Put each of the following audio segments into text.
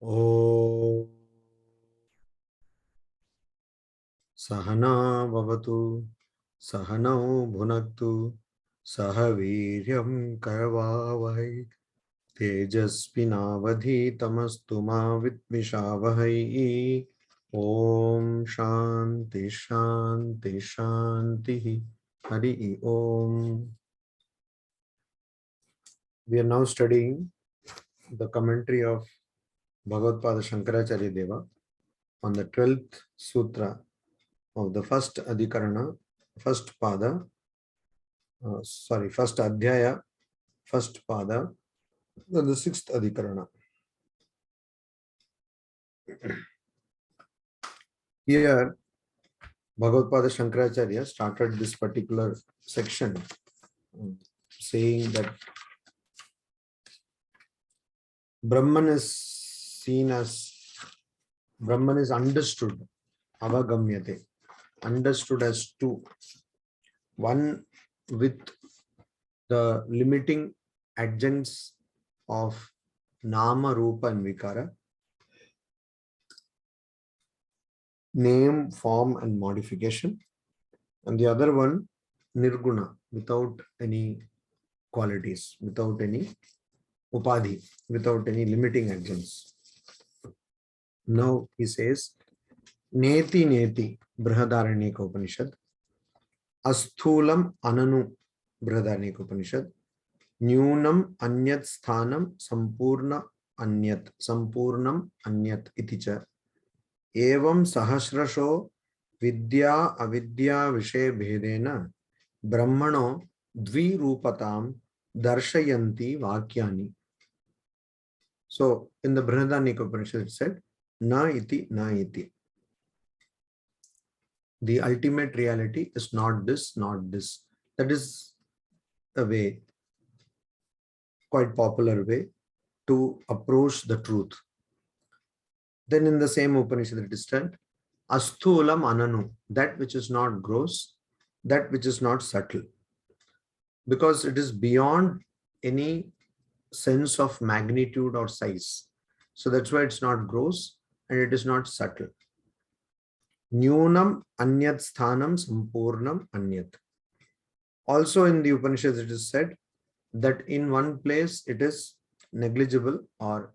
Om Sahana Vavatu Sahanau Bhunaktu Sahaviryam Karavavahai Tejasvinavadhi Tamastuma Vitmishavahai. Om Shanti Shanti Shanti Hari Om. We are now studying the commentary of Bhagavata Shankaracharya Deva on the 12th Sutra of the first Adhikarana, first Pada, first Adhyaya, first Pada, then the sixth Adhikarana. Here, Bhagavad Shankaracharya started this particular section saying that Brahman is understood, avagamyate, understood as two. One with the limiting adjuncts of Nama, Rupa and Vikara, name, form and modification, and the other one Nirguna, without any qualities, without any upadhi, without any limiting adjuncts. Now he says, Neti Neti Brihadaranyaka Upanishad, Asthulam Ananu Brihadaranyaka Upanishad, Nyunam Anyat Sthanam Sampurnam Anyat Iticha, Evam Sahasrasho Vidya Avidya Vishay Bhedena Brahmano Dvirupatam Darshayanti Vakyani. So in the Brihadaranyaka Upanishad it said, Na iti, na iti. The ultimate reality is not this, not this. That is a way, quite popular way to approach the truth. Then in the same Upanishad it is said, Asthulam Ananu, that which is not gross, that which is not subtle. Because it is beyond any sense of magnitude or size. So that's why it's not gross and it is not subtle. Nyunam Anyat Sthanam Sampurnam Anyat. Also in the Upanishads it is said that in one place it is negligible or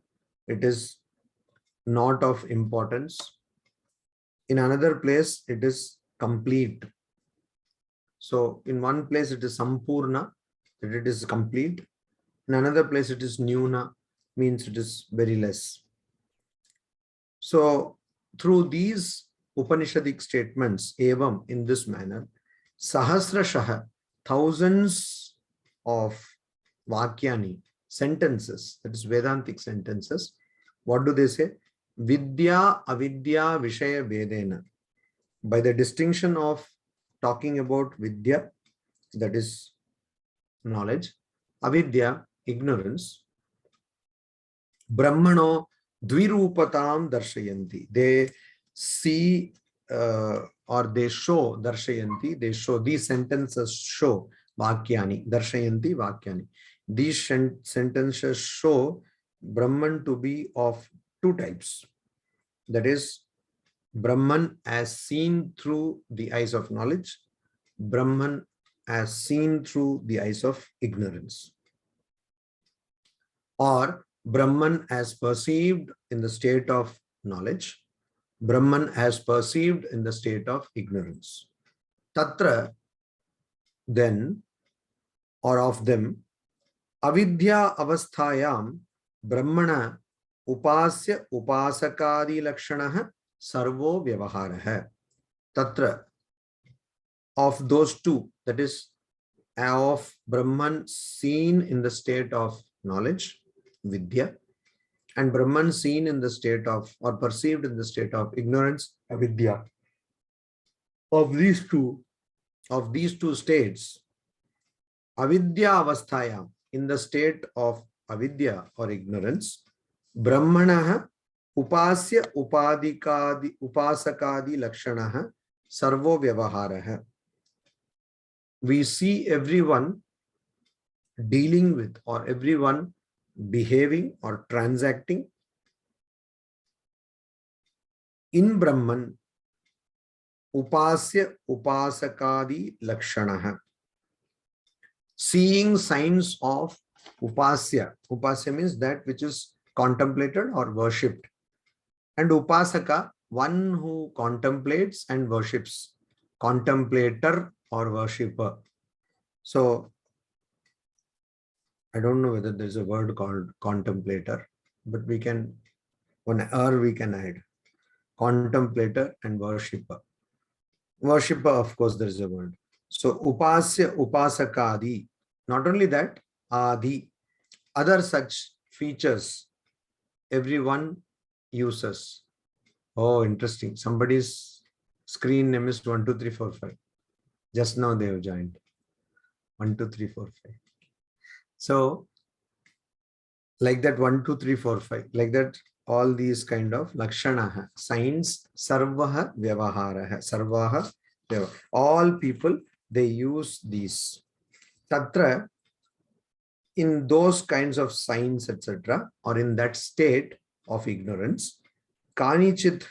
it is not of importance. In another place it is complete. So in one place it is Sampurna, that it is complete. In another place it is Nyuna, means it is very less. So through these Upanishadic statements, evam, in this manner, Sahasrashaha, thousands of Vakyani, sentences, that is Vedantic sentences. What do they say? Vidya Avidya Vishaya Vedena. By the distinction of talking about Vidya, that is knowledge, Avidya, ignorance, Brahmano Dvirupatam Darshayanti. They see or they show Darshayanti, they show, these sentences show Vakyani, Darshayanti Vakyani. These sentences show Brahman to be of two types. That is, Brahman as seen through the eyes of knowledge, Brahman as seen through the eyes of ignorance. Or Brahman as perceived in the state of knowledge, Brahman as perceived in the state of ignorance. Tatra, then, or of them, avidya avasthayam brahmana upasya upasakadi lakshanaha sarvo vyavaharaha. Tatra, of those two, that is, of Brahman seen in the state of knowledge, vidya, and Brahman seen in the state of, or perceived in the state of ignorance, avidya. Of these two states, avidya avasthaya, in the state of avidya or ignorance, brahmanaha upasya upasakadi lakshanaha sarvo vyavaharaha. We see everyone dealing with, or everyone behaving or transacting In Brahman, upasya upasakadi lakshanaha. Seeing signs of upasya. Upasya means that which is contemplated or worshipped. And upasaka, one who contemplates and worships. Contemplator or worshipper. So, I don't know whether there's a word called contemplator, but we can, one we can add. Contemplator and worshipper. Worshipper, of course, there is a word. So, upasya, upasakadi. Not only that, adi, other such features everyone uses. Oh, interesting. Somebody's screen name is 12345. Just now they have joined. 12345. So, like that 12345, like that, all these kind of lakshana signs, sarvaha vyavaharaha, sarvaha vyavaharaha. All people, they use these. Tatra, in those kinds of signs, etc., or in that state of ignorance, kanichit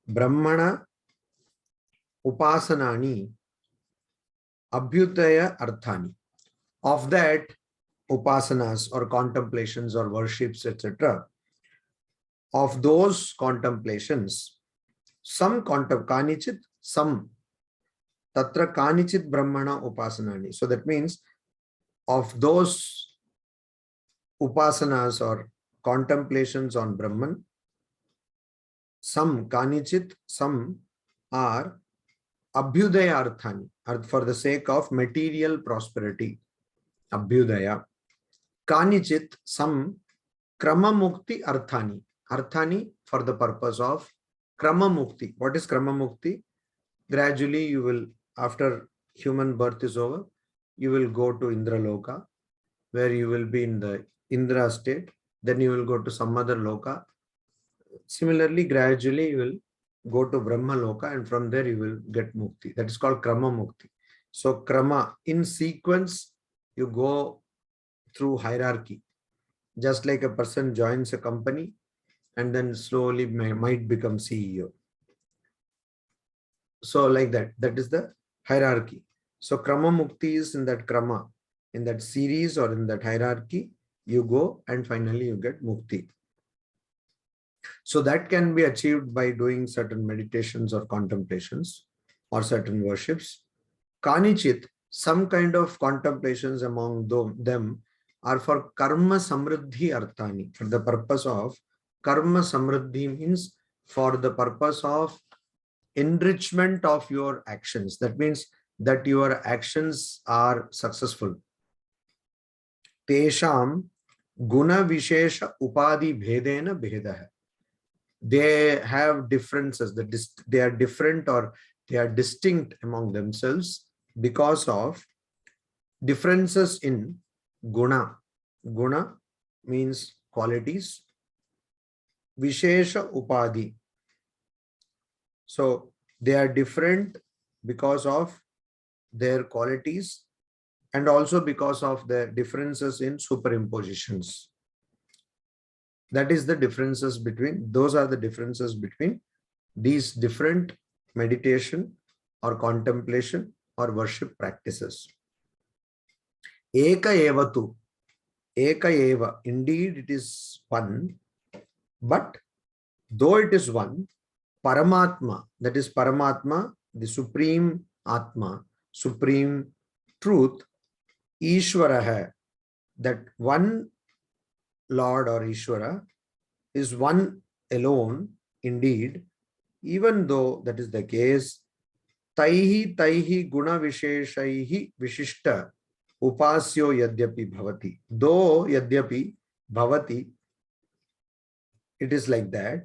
brahmana upasanani abhyutaya arthani. Of that, upasanas or contemplations or worships, etc., of those contemplations, some kanichit, some tatra kanichit brahmana upasanani. So that means of those upasanas or contemplations on Brahman, some kanichit, some are abhyudaya arthani, for the sake of material prosperity. Abhyudaya. Kanichit, some krama mukti arthani. Arthani for the purpose of krama mukti. What is krama mukti? Gradually you will, after human birth is over, you will go to Indra Loka, where you will be in the Indra state. Then you will go to some other Loka. Similarly, gradually you will go to Brahma Loka, and from there you will get mukti. That is called krama mukti. So krama, in sequence, you go through hierarchy. Just like a person joins a company and then slowly might become CEO. So like that, that is the hierarchy. So krama mukti is in that krama, in that series or in that hierarchy, you go and finally you get mukti. So that can be achieved by doing certain meditations or contemplations or certain worships. Kanichit, some kind of contemplations among them are for karma samriddhi arthani. For the purpose of karma samriddhi means for the purpose of enrichment of your actions. That means that your actions are successful. Tesham guna vishesha upadi bhedena bhedaha. They have differences, they are different or they are distinct among themselves because of differences in guna. Guna means qualities. Vishesha upadi. So they are different because of their qualities and also because of the differences in superimpositions. That is the differences between, those are the differences between these different meditation or contemplation or worship practices. Eka eva tu. Eka eva. Indeed, it is one, but though it is one, Paramatma, that is Paramatma, the Supreme Atma, Supreme Truth, Ishvara, that one Lord or Ishvara is one alone, indeed, even though that is the case, taihi guna visheshaihi vishishta upasyo yadyapi bhavati. Though yadyapi bhavati, it is like that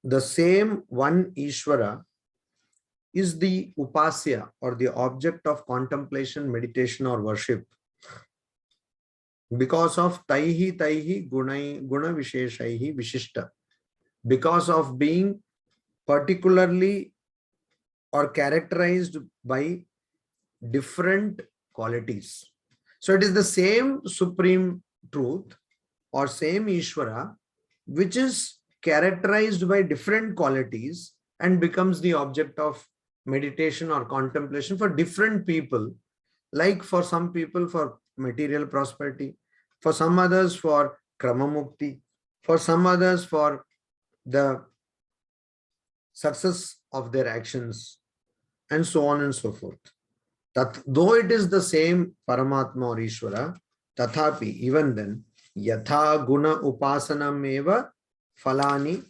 the same one Ishvara is the upasya or the object of contemplation, meditation or worship because of taihi guna visheshaihi vishishta, because of being particularly or characterized by different qualities. So it is the same supreme truth or same Ishvara, which is characterized by different qualities and becomes the object of meditation or contemplation for different people. Like for some people for material prosperity, for some others for krama mukti, for some others for the success of their actions, and so on and so forth. That though it is the same Paramatma or Ishvara, tathapi, even then, yatha guna upasanam eva falani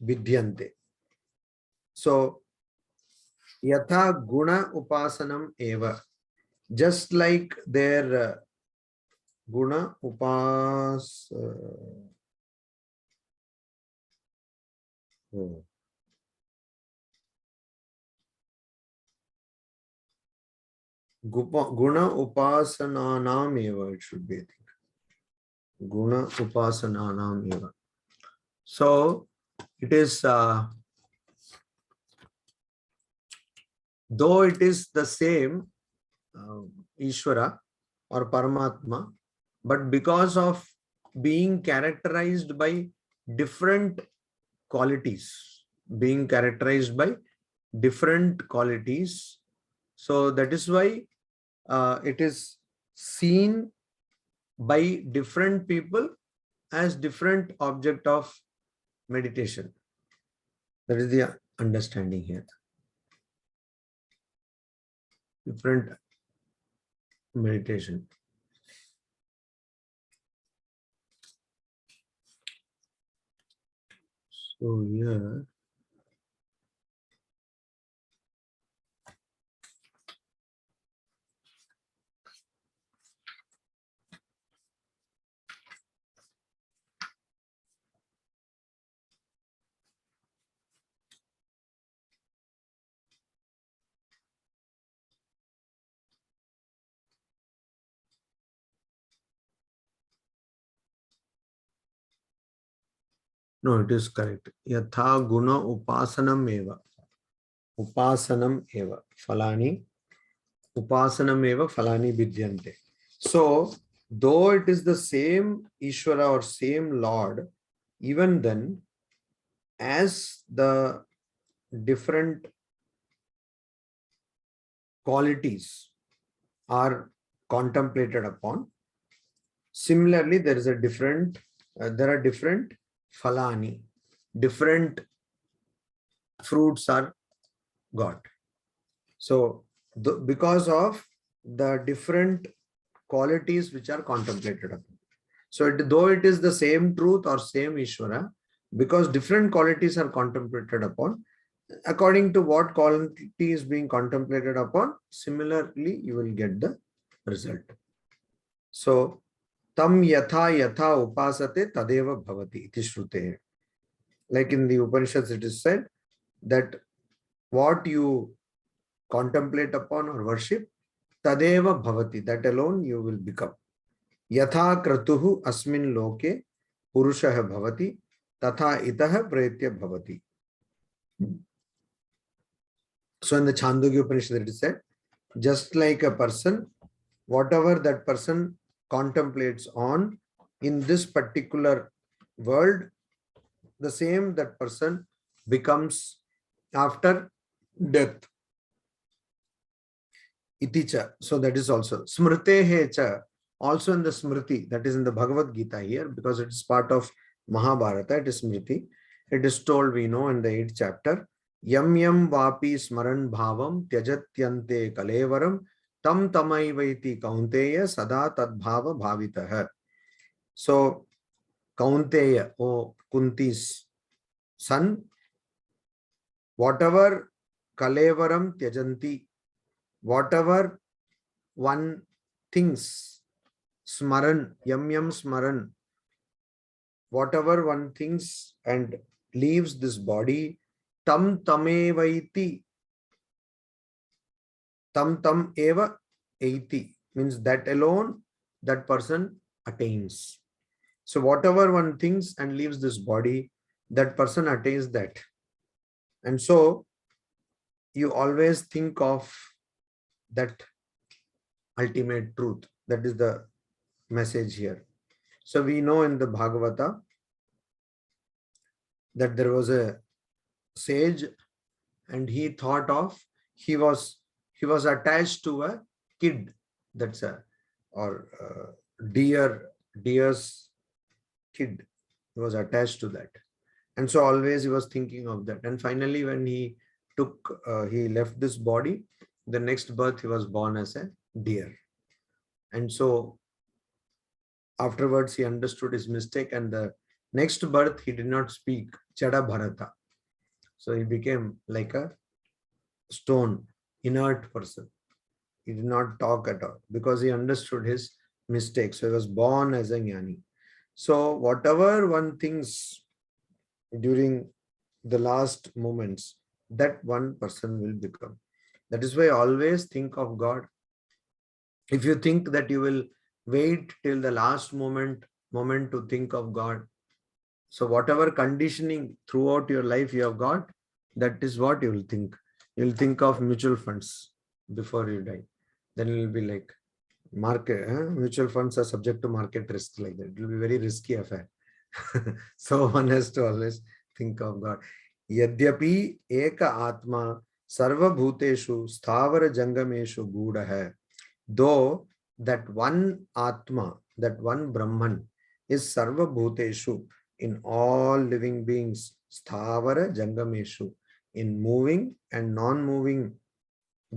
vidyante. So, yatha guna upasanam eva, just like their guna guna upasananam eva, it should be, I think. Guna upasananam eva. So, it is, though it is the same Ishvara or Paramatma, but because of being characterized by different qualities, so that is why it is seen by different people as different object of meditation. That is the understanding here. Different meditation. So here, no, it is correct. Yatha guna upasanam eva. Upasanam eva. Falani. Upasanam eva falani vidyante. So, though it is the same Ishvara or same Lord, even then, as the different qualities are contemplated upon, similarly, there is a different, there are different falani, different fruits are got. So, because of the different qualities which are contemplated upon. So, though it is the same truth or same Ishvara, because different qualities are contemplated upon, according to what quality is being contemplated upon, similarly, you will get the result. So, tam yatha yatha upasate tadeva bhavati iti shrute. Like in the Upanishads, it is said that what you contemplate upon or worship, tadeva bhavati, that alone you will become. Yatha kratuhu asmin loke purushaha bhavati tatha itaha pretya bhavati. So in the Chandogya Upanishad it is said, just like a person, whatever that person contemplates on in this particular world, the same that person becomes after death. Iticha. So that is also Smritehecha, also in the Smriti, that is in the Bhagavadgita here, because it is part of Mahabharata, it is Smriti. It is told, we know, in the 8th chapter, Yam yam vapi smaran bhavam tyajatyante kalevaram tam tamaivaiti kaunteya sada tadbhava bhavitaha. So Kaunteya, oh Kunti's son, whatever kalevaram tyajanti, whatever one thinks, smaran, yam yam smaran, whatever one thinks and leaves this body, tam tamevaiti, tam tam eva eiti, means that alone that person attains. So whatever one thinks and leaves this body, that person attains that. And so you always think of that ultimate truth. That is the message here. So we know in the Bhagavata, that there was a sage, and he thought of, he was attached to a kid, that's a, or deer's kid. He was attached to that, and so always he was thinking of that. And finally, when he he left this body, the next birth he was born as a deer. And so afterwards he understood his mistake, and the next birth he did not speak Chada Bharata. So he became like a stone, inert person. He did not talk at all because he understood his mistake. So he was born as a jnani. So whatever one thinks during the last moments, that one person will become. That is why always think of God. If you think that you will wait till the last moment to think of God, so whatever conditioning throughout your life you have got, that is what you will think. You will think of mutual funds before you die. Then it will be like market. Mutual funds are subject to market risk, like that. It will be very risky affair. So one has to always think of God. Yadyapi eka atma sarva bhuteshu sthavara jangameshu guda hai. Though that one atma, that one Brahman is sarva bhuteshu, in all living beings, sthavara jangameshu, in moving and non-moving,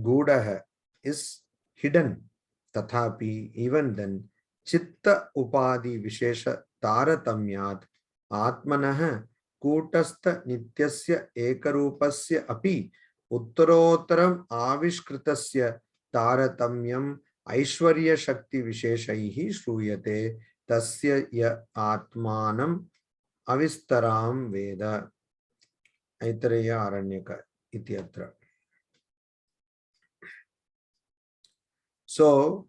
guda is hidden. Tathapi, even then, chitta upadi vishesha taratamyat atmanah kutastha nityasya ekarupasya api uttarottaram avishkritasya taratamyam aishwarya shakti visheshaihi shruyate tasya ya atmanam avistaram veda. Aitareya Aranyaka ityatra. So,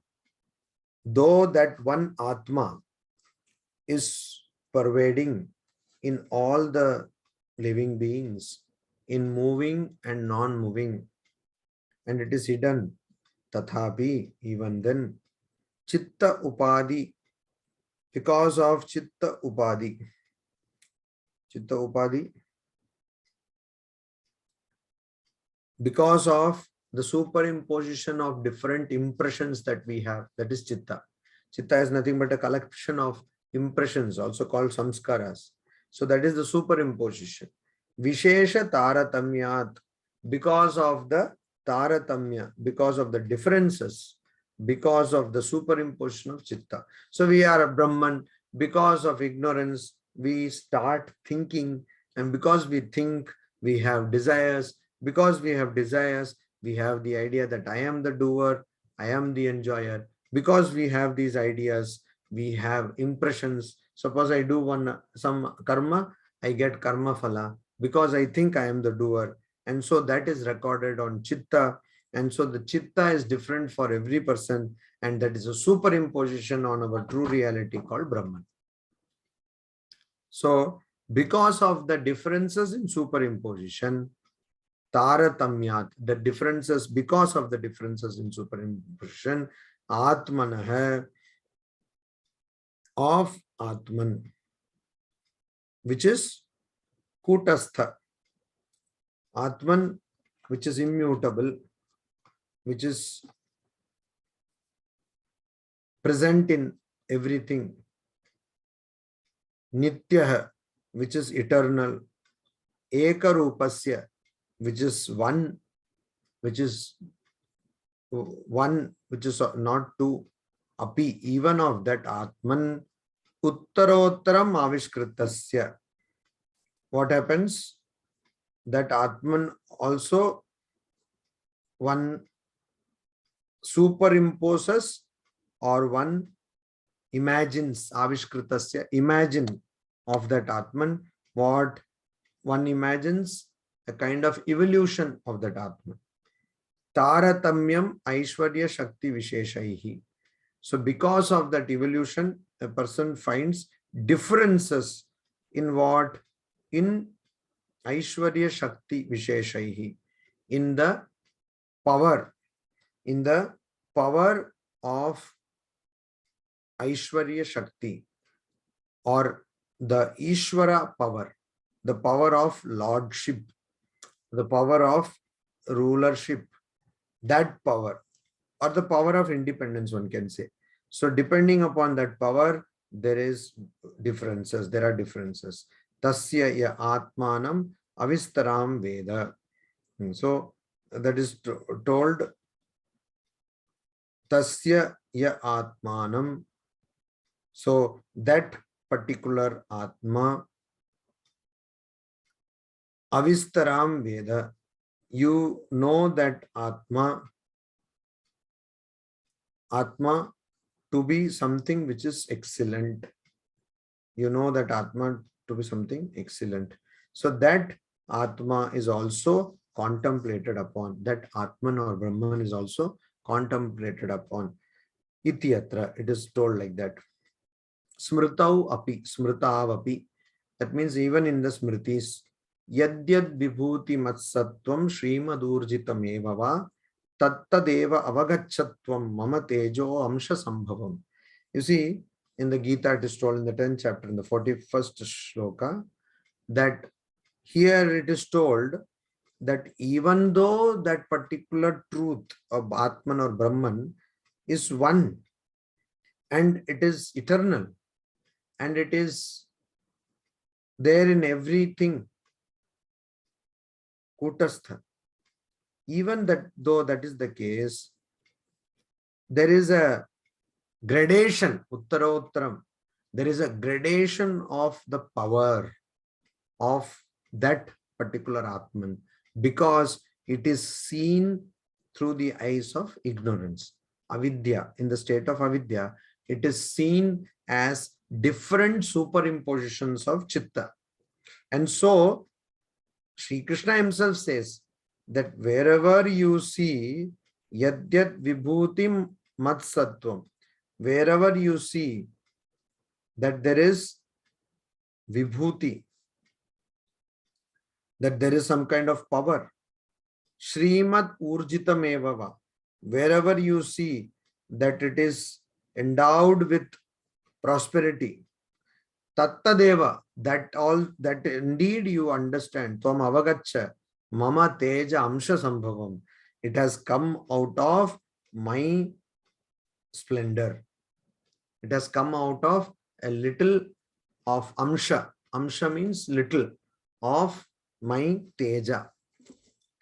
though that one Atma is pervading in all the living beings, in moving and non-moving, and it is hidden, tathapi, even then, chitta upadi, because of chitta upadi, because of the superimposition of different impressions that we have, that is chitta. Chitta is nothing but a collection of impressions, also called samskaras. So that is the superimposition. Vishesha taratamyat, because of the taratamya, because of the differences, because of the superimposition of chitta. So we are a Brahman, because of ignorance, we start thinking, and because we think, we have desires. Because we have desires, we have the idea that I am the doer, I am the enjoyer. Because we have these ideas, we have impressions. Suppose I do some karma, I get karma phala because I think I am the doer. And so that is recorded on chitta. And so the chitta is different for every person. And that is a superimposition on our true reality called Brahman. So because of the differences in superimposition, taratamyat, the differences, because of the differences in superimposition, atmanah, of atman, which is kutastha, atman, which is immutable, which is present in everything, nityah, which is eternal, ekarupasya, which is one, which is not two, api, even of that atman, uttarottaram avishkritasya. What happens? That atman also one superimposes, or one imagines, avishkritasya, imagine of that atman. What one imagines? A kind of evolution of that atman. Taratamyam aishwarya shakti visheshaihi. So because of that evolution, a person finds differences in what? In aishwarya shakti visheshaihi, in the power, of aishwarya shakti, or the Ishvara power. the power of lordship, the power of rulership, that power, or the power of independence, one can say. So depending upon that power, there is differences, there are differences. Tasya ya atmanam avistaram veda. So that is told, tasya ya atmanam. So that particular atma, avistaram veda, you know that atma to be something which is excellent. You know that atma to be something excellent. So that atma is also contemplated upon. That atman or Brahman is also contemplated upon. Ityatra, it is told like that. Smritau api, smritav api. That means even in the smritis, yadyad vibhuti matsattvam srimadurjitam evava tattadeva avagachatvam mama tejo amsha sambhavam. You see, in the Gita it is told in the 10th chapter, in the 41st shloka, that here it is told that even though that particular truth of Atman or Brahman is one, and it is eternal, and it is there in everything, kutastha, even that though that is the case, there is a gradation, uttarottaram, there is a gradation of the power of that particular Atman, because it is seen through the eyes of ignorance. Avidya, in the state of avidya, it is seen as different superimpositions of chitta. And so Sri Krishna himself says that wherever you see yadyat vibhutim matsattvam, wherever you see that there is vibhuti, that there is some kind of power, Srimad Urjitam Evava, wherever you see that it is endowed with prosperity, Tattadeva, that indeed you understand, Tvam Avagacha, Mama Teja Amsha Sambhavam, it has come out of my splendor. It has come out of a little of Amsha. Amsha means little of my Teja.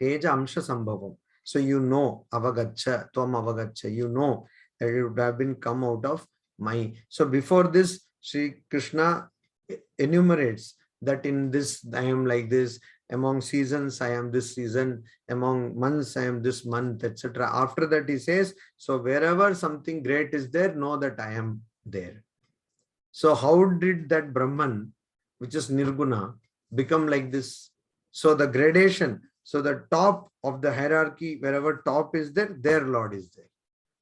Teja Amsha Sambhavam. So you know, Avagacha, Tvam Avagacha, you know that it would have been come out of my. So before this, Sri Krishna enumerates that in this I am like this, among seasons I am this season, among months I am this month, etc. After that he says, so wherever something great is there, know that I am there. So how did that Brahman, which is Nirguna, become like this? So the gradation, so the top of the hierarchy, wherever top is there, their Lord is there.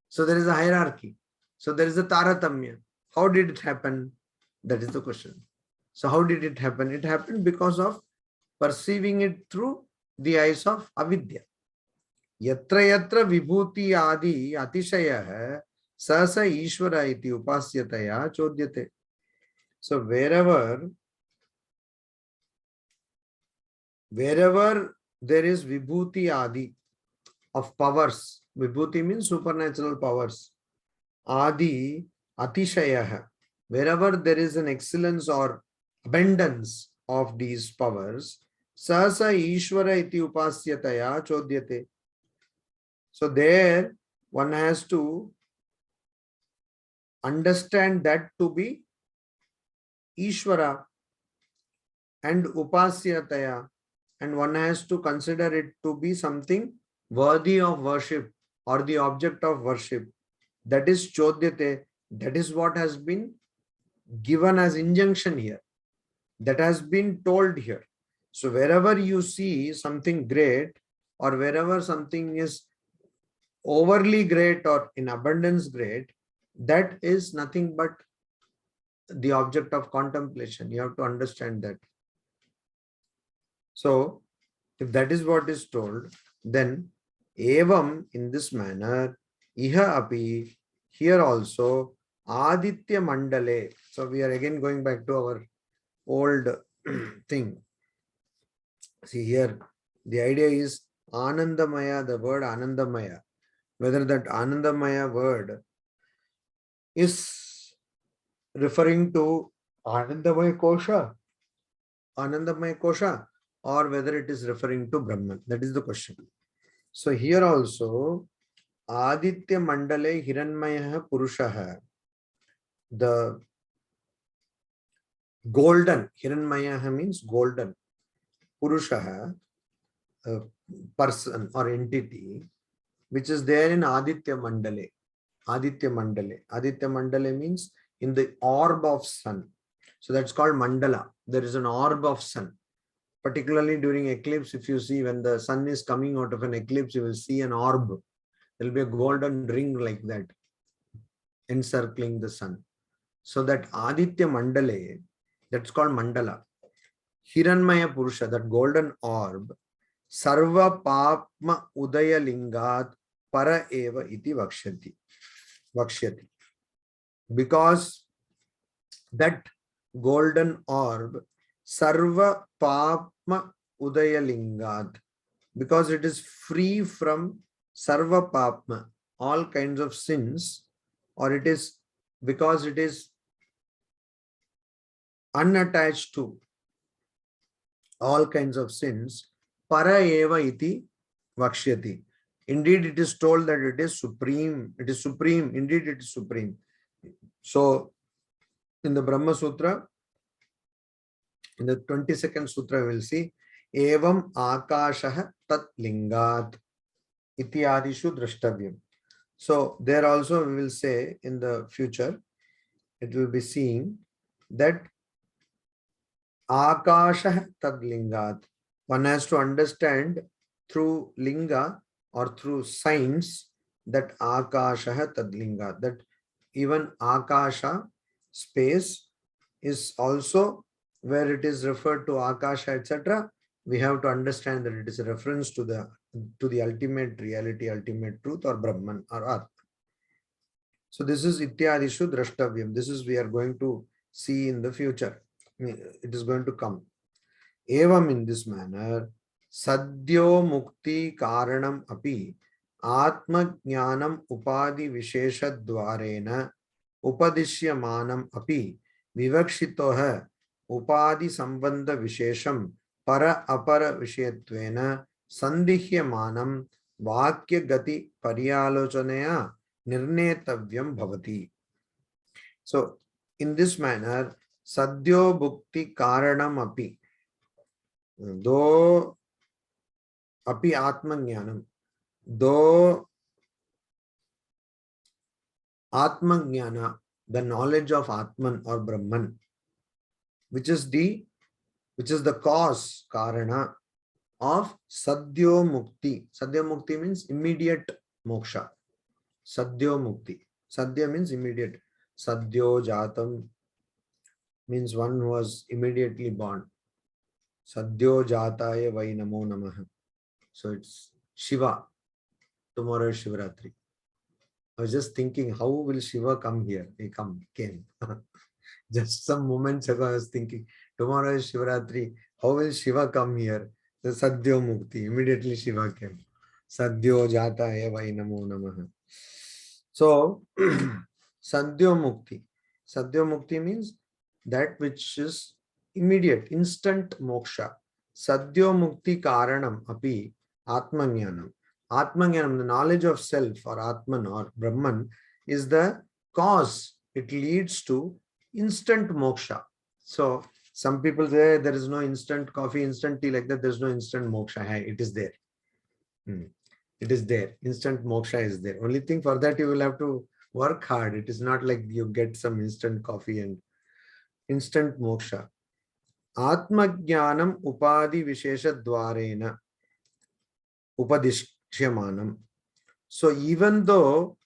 So there is a hierarchy. So there is a Taratamya. How did it happen? That is the question. So how did it happen? It happened because of perceiving it through the eyes of avidya. Yatra yatra vibhuti adi atishaya sasa ishvara iti upasyataya chodyate. So wherever there is vibhuti adi of powers, vibhuti means supernatural powers, adi atishaya, wherever there is an excellence or abundance of these powers, sasa ishvara iti upasyataya chodyate. So there one has to understand that to be Ishvara and upasyataya, and one has to consider it to be something worthy of worship or the object of worship. That is chodyate. That is what has been given as injunction here. That has been told here. So wherever you see something great, or wherever something is overly great or in abundance great, that is nothing but the object of contemplation. You have to understand that. So if that is what is told, then evam, in this manner, iha api, here also, aditya mandale. So we are again going back to our old thing. See here, the idea is Anandamaya, the word Anandamaya. Whether that Anandamaya word is referring to Anandamaya Kosha, or whether it is referring to Brahman. That is the question. So here also, Aditya Mandale Hiranmaya Purushaha, the golden, Hiranmaya means golden, Purushaha, a person or entity, which is there in Aditya Mandale. Aditya Mandale. Aditya Mandale means in the orb of sun. So that's called Mandala. There is an orb of sun. Particularly during eclipse, if you see when the sun is coming out of an eclipse, you will see an orb. There will be a golden ring like that encircling the sun. So that Aditya Mandale, that's called Mandala. Hiranmaya Purusha, that golden orb, Sarva Papma Udaya Lingat Para Eva Iti Vakshyati. Because that golden orb, Sarva Papma Udaya Lingat, because it is free from Sarva Papma, all kinds of sins, or it is because it is unattached to all kinds of sins, Para Eva Iti Vakshyati. Indeed, it is told that it is supreme. It is supreme. Indeed, it is supreme. So, in the Brahma Sutra, in the 22nd Sutra, we will see Evam Akashaha Tat Lingat Ityadishu Drashtavyam. So, there also we will say in the future, it will be seeing that Akasha Tad Lingat. One has to understand through Linga or through signs that Akasha Tad Lingat. That even Akasha, space, is also where it is referred to Akasha, etc. We have to understand that it is a reference to the ultimate reality, ultimate truth, or Brahman or Atma. So this is Ityadishu Drashtavyam. This is we are going to see in the future. It is going to come. Evam, in this manner, Sadhyo Mukti Karanam Api Atma Jnanam Upadi Vishesha Dvarena Upadishyamanam Api Vivakshitoha Upadi Sambandha Vishesham Para Apara Vishyatvena Sandihyamanam Vakya Gati Paryalochanaya Nirnetavyam Bhavati. So, in this manner, Sadhyo Bhukti Karanam Api, though Api Atma Jnanam, though Atma Jnana, the knowledge of Atman or Brahman, which is the cause, Karana, of Sadhyo Mukti. Sadhyo Mukti means immediate moksha. Sadhyo Mukti. Sadhya means immediate. Sadhyo Jatam means one who was immediately born. Sadhyo Jataya Vai Namo Namaha. So it's Shiva. Tomorrow is Shivaratri. I was just thinking, how will Shiva come here? He came. Just some moments ago, I was thinking, tomorrow is Shivaratri. How will Shiva come here? The Sadhyo Mukti. Immediately Shiva came. Sadhyo Jataya Vai Namo Namaha. So, Sadhyo Mukti. Sadhyo Mukti means that which is immediate, instant moksha. Sadhyo Mukti Karanam Api Atmajnanam. Atmajnanam, the knowledge of self or Atman or Brahman, is the cause. It leads to instant moksha. So, some people say there is no instant coffee, instant tea, like that. There is no instant moksha. Hey, it is there. It is there. Instant moksha is there. Only thing for that you will have to work hard. It is not like you get some instant coffee and instant moksha. Atma Jnanam Upadi Vishesha Dvarena Upadishyamanam. So even though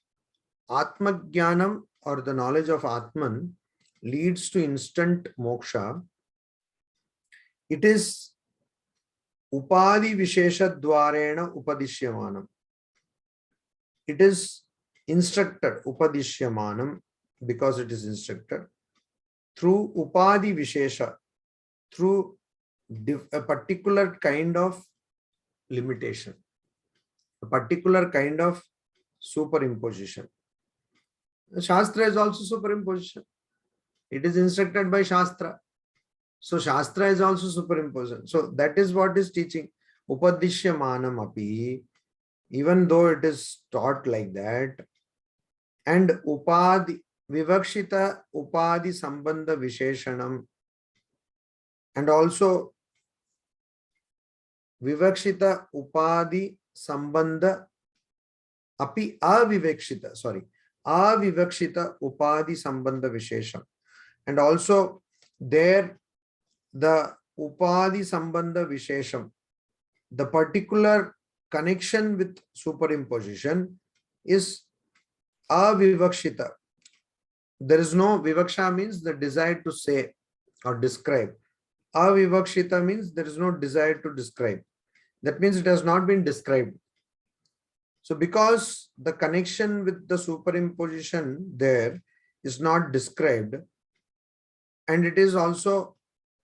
Atma Jnanam or the knowledge of Atman leads to instant moksha, it is Upadi Vishesha Dvarena Upadishyamanam. It is instructed, Upadishyamanam, because it is instructed through Upadi Vishesha, through a particular kind of limitation, a particular kind of superimposition. Shastra is also superimposition. It is instructed by Shastra. So Shastra is also superimposition. So that is what is teaching. Upadishyamanam api, even though it is taught like that, and upadi, vivakshita upadi sambandha visheshanam, and also vivakshita upadi sambandha api avivakshita, avivakshita upadi sambandha vishesham, and also there the upadi sambandha vishesham, the particular connection with superimposition is avivakshita. There is no vivaksha, means the desire to say or describe. Avivakshita means there is no desire to describe. That means it has not been described. So because the connection with the superimposition there is not described, and it is also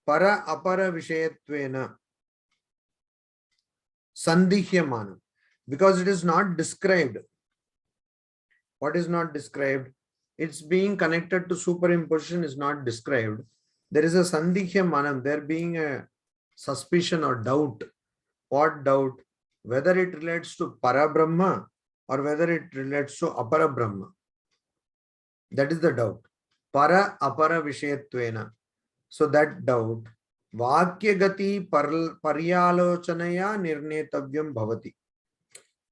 para apara vishayatvena sandihyamanam, because it is not described. What is not described? It's being connected to superimposition is not described. There is a sandihyamanam, there being a suspicion or doubt. What doubt? Whether it relates to Parabrahma or whether it relates to Aparabrahma. That is the doubt. Para apara vishayatvena. So that doubt, Vakya gati paryalochanaya nirnetavyam bhavati.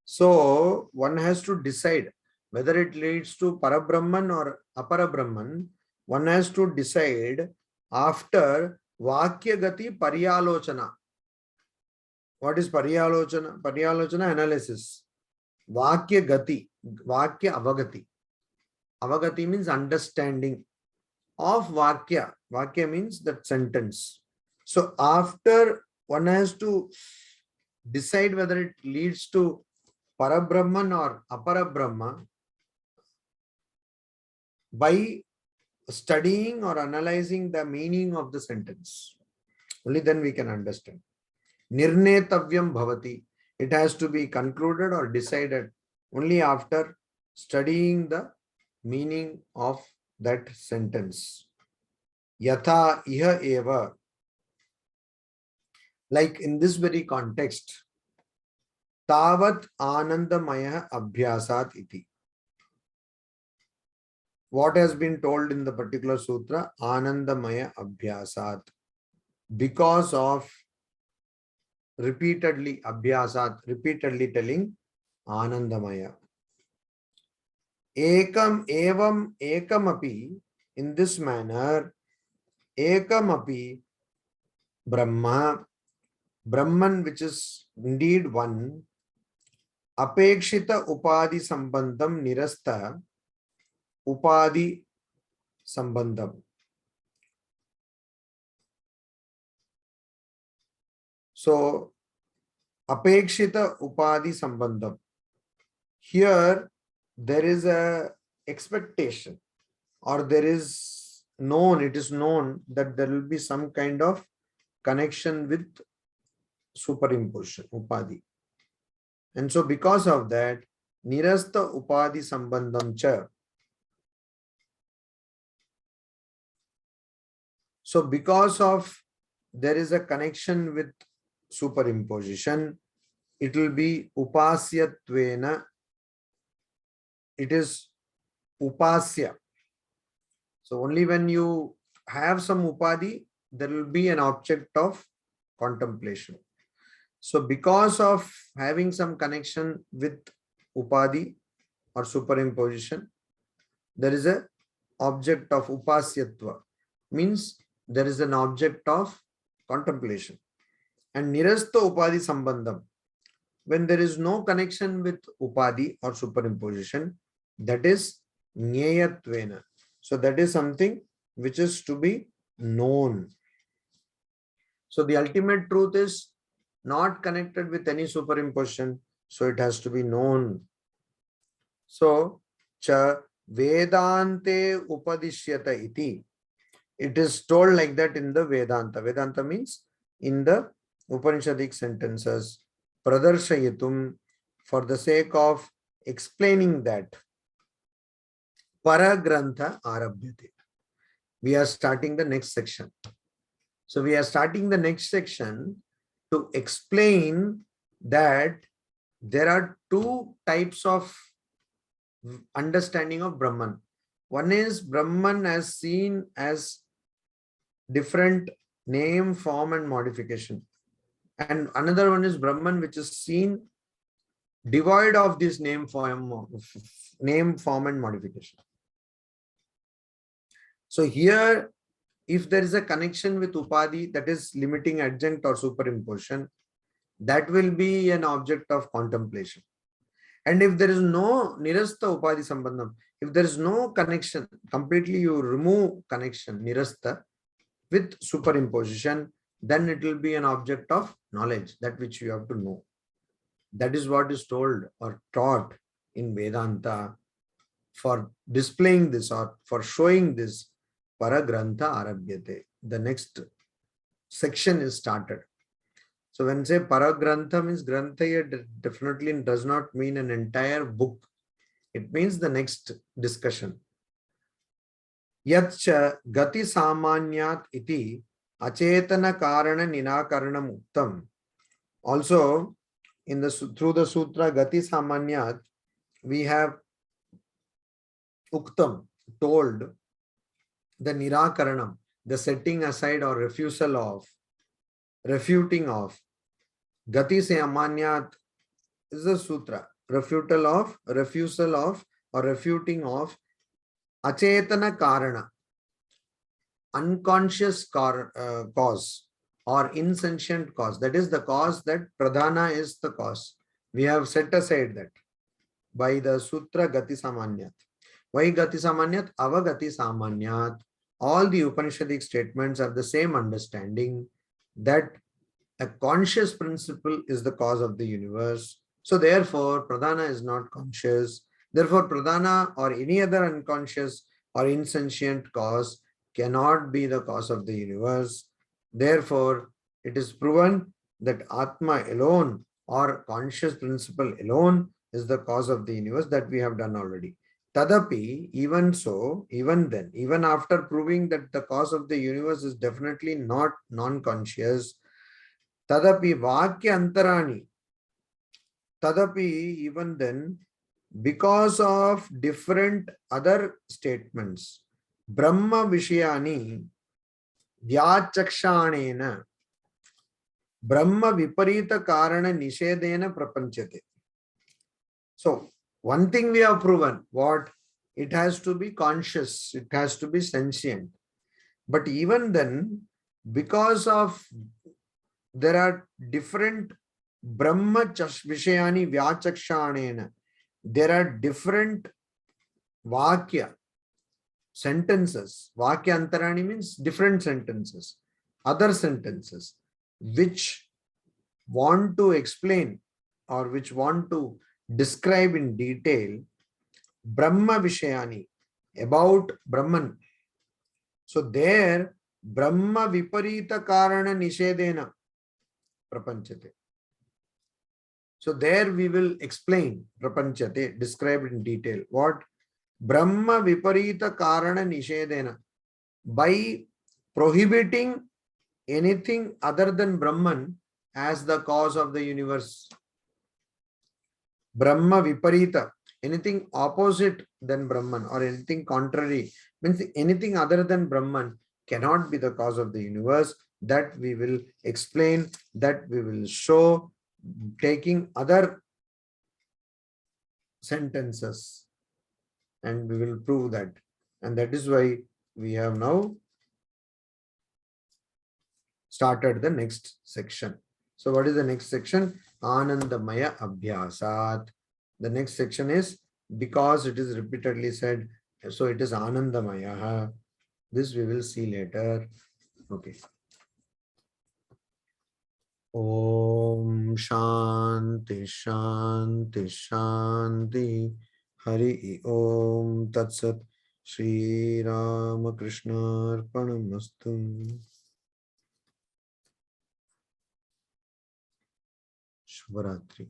So one has to decide whether it leads to Parabrahman or Aparabrahman. One has to decide after Vakya gati paryalochana. What is paryalochana? Paryalochana analysis. Vakya gati, Vakya avagati. Avagati means understanding of Vakya. Vakya means that sentence. So after one has to decide whether it leads to Parabrahman or Aparabrahma by studying or analyzing the meaning of the sentence. Only then we can understand. Nirnetavyam bhavati. It has to be concluded or decided only after studying the meaning of that sentence. Yatha iha eva. Like in this very context, tavat anandamaya abhyasat iti. What has been told in the particular sutra? Anandamaya abhyasat. Because of repeatedly abhyasat, repeatedly telling anandamaya. Ekam evam ekamapi, in this manner, ekamapi Brahma, Brahman, which is indeed one, apekshita upadi sambandham nirasta upadi sambandham. So, apekshita upadi sambandham. Here, there is a expectation, or there is known, it is known that there will be some kind of connection with superimposition, upadi. And so because of that, nirasta upadi sambandham cha. So because of there is a connection with superimposition, it will be upasyatvena. It is upasya. So only when you have some upadi, there will be an object of contemplation. So because of having some connection with upadi or superimposition, there is a object of upasyatva, means there is an object of contemplation. And nirasta upadi sambandham, when there is no connection with upadi or superimposition, that is nyayatvena. So that is something which is to be known. So the ultimate truth is not connected with any superimposition, so it has to be known. So cha vedante upadishyata iti. It is told like that in the Vedanta. Vedanta means in the Upanishadic sentences. Pradarshayatun, for the sake of explaining that. Paragrantha arabhyate. We are starting the next section. So we are starting the next section to explain that there are two types of understanding of Brahman. One is Brahman as seen as different name, form, and modification. And another one is Brahman, which is seen devoid of this name, form, and modification. So here, if there is a connection with Upadhi, that is limiting adjunct or superimposition, that will be an object of contemplation. And if there is no Nirastha Upadhi Sambandham, if there is no connection, completely you remove connection, Nirastha, with superimposition, then it will be an object of knowledge, that which you have to know. That is what is told or taught in Vedanta for displaying this or for showing this. Paragrantha arabhyate. The next section is started. So when say paragrantha means grantha here definitely does not mean an entire book. It means the next discussion. Yatcha gati samanyat iti achetana karana ninakaranam uktam. Also, in the through the sutra Gati Samanyat, we have uktam, told, the nirakaranam, the setting aside or refusal of, refuting of. Gati Samanyat is a sutra, refusal of, or refuting of achetana karana, unconscious cause or insentient cause. That is the cause that pradhana is the cause. We have set aside that by the sutra Gati Samanyat. Why Gati Samanyat? Avagati Samanyat. All the Upanishadic statements have the same understanding that a conscious principle is the cause of the universe. So therefore, pradhana is not conscious. Therefore, pradhana or any other unconscious or insentient cause cannot be the cause of the universe. Therefore, it is proven that Atma alone or conscious principle alone is the cause of the universe. That we have done already. Tadapi, even so, even then, even after proving that the cause of the universe is definitely not non-conscious, Tadapi Vakya Antarani, Tadapi, even then, because of different other statements, Brahma Vishayani Vyachakshanena Brahma Viparita Karana Nishedena Prapanchate. So, one thing we have proven, what? It has to be conscious, it has to be sentient. But even then, because of there are different Brahma Vishayani Vyachakshanena, there are different Vakya, sentences. Vakya Antarani means different sentences, other sentences, which want to explain or which want to describe in detail Brahma Vishayani, about Brahman. So there, Brahma Viparita Karana Nishedena Prapanchate. So there we will explain Prapanchate, describe in detail. What? Brahma Viparita Karana Nishedena. By prohibiting anything other than Brahman as the cause of the universe. Brahma Viparita, anything opposite than Brahman or anything contrary, means anything other than Brahman cannot be the cause of the universe. That we will explain, that we will show, taking other sentences, and we will prove that. And that is why we have now started the next section. So what is the next section? Anandamaya Abhyasat. The next section is, because it is repeatedly said, so it is Anandamaya. This we will see later. Okay. Om Shanti Shanti Shanti. Hari Om Tat Sat. Shri Ramakrishna Arpanamastu. Shvaratri.